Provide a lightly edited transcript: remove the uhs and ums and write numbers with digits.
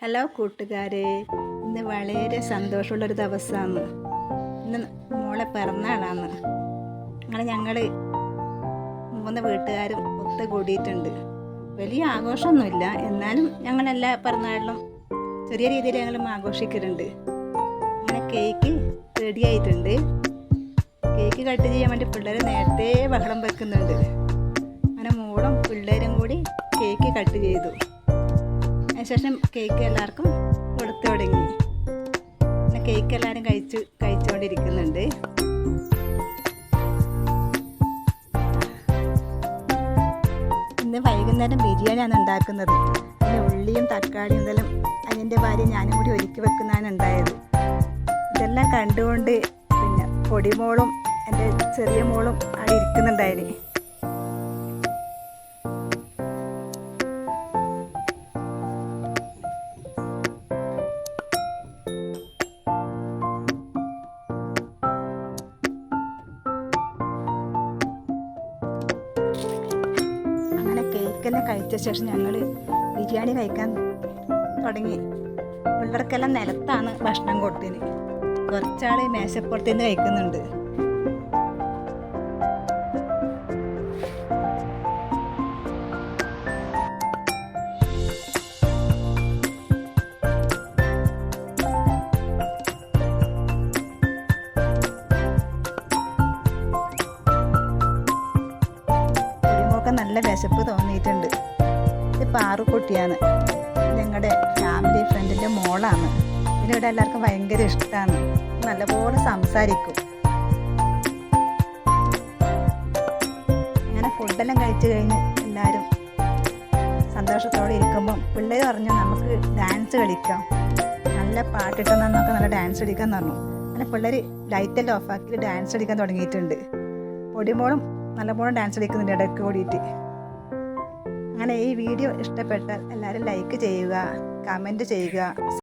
Hello കൂട്ടുകാരെ, ഇന്ന് വളരെ സന്തോഷമുള്ളൊരു ദിവസമാണ്. ഇന്ന് മോളെ പിറന്നാളാണ്. അങ്ങനെ ഞങ്ങൾ 3 വീട്ടുകാരും ഒത്തുകൂടിയിട്ടുണ്ട്. വലിയ ആഘോഷമൊന്നുമില്ല, എന്നാലും ഞങ്ങളെല്ലാ പിറന്നാളിലും ചെറിയ രീതിയിൽ ഞങ്ങളും ആഘോഷിക്കലുണ്ട്. അങ്ങനെ കേക്ക് റെഡി ആയിട്ടുണ്ട്. കേക്ക് കട്ട് ചെയ്യാൻ വേണ്ടി പിള്ളേർ നേരത്തെ ബഹളം വെക്കുന്നുണ്ട്. അങ്ങനെ മോളും പിള്ളേരും കൂടി കേക്ക് കട്ട് ചെയ്തു. അതിനുശേഷം കേക്ക് എല്ലാവർക്കും കൊടുത്തു തുടങ്ങി. പിന്നെ കേക്ക് എല്ലാവരും കഴിച്ചുകൊണ്ടിരിക്കുന്നുണ്ട്. ഇന്ന് വൈകുന്നേരം ബിരിയാണിയാണ് ഉണ്ടാക്കുന്നത്. പിന്നെ ഉള്ളിയും തക്കാളിയും ഇതെല്ലാം അതിൻ്റെ ഭാര്യ ഞാനും കൂടി ഒരുക്കി വെക്കുന്നതാണ് ഉണ്ടായത്. ഇതെല്ലാം കണ്ടുകൊണ്ട് പിന്നെ പൊടിമോളും എൻ്റെ ചെറിയ മോളും അവിടെ ഇരിക്കുന്നുണ്ടായിരുന്നു. കേക്കെല്ലാം കഴിച്ച ശേഷം ഞങ്ങൾ ബിരിയാണി കഴിക്കാൻ തുടങ്ങി. പിള്ളേർക്കെല്ലാം നിലത്താണ് ഭക്ഷണം കൊടുത്തിന്. കുറച്ചാൾ മേശപ്പുറത്ത് നിന്ന് കഴിക്കുന്നുണ്ട്. നല്ല വിശപ്പ് തോന്നിയിട്ടുണ്ട്. ഇത് പാറുക്കുട്ടിയാണ്, ഞങ്ങളുടെ ഫാമിലി ഫ്രണ്ടിൻ്റെ മോളാണ്. ഇതിനിവിടെ എല്ലാവർക്കും ഭയങ്കര ഇഷ്ടമാണ്. നല്ലപോലെ സംസാരിക്കും. അങ്ങനെ ഫുഡെല്ലാം കഴിച്ചു കഴിഞ്ഞ് എല്ലാവരും സന്തോഷത്തോടെ ഇരിക്കുമ്പം പിള്ളേർ പറഞ്ഞു നമുക്ക് ഡാൻസ് കളിക്കാം, നല്ല പാട്ടിട്ടെന്നൊക്കെ നല്ല ഡാൻസ് കളിക്കാമെന്ന് പറഞ്ഞു. അങ്ങനെ പിള്ളേർ ലൈറ്റെല്ലാം ഓഫാക്കി ഡാൻസ് കളിക്കാൻ തുടങ്ങിയിട്ടുണ്ട്. പൊടിമോളും നല്ലപോലെ ഡാൻസ് കളിക്കുന്നുണ്ട് ഇടയ്ക്ക് കൂടിയിട്ട്. അങ്ങനെ ഈ വീഡിയോ ഇഷ്ടപ്പെട്ടാൽ എല്ലാവരും ലൈക്ക് ചെയ്യുക, കമൻറ്റ് ചെയ്യുക.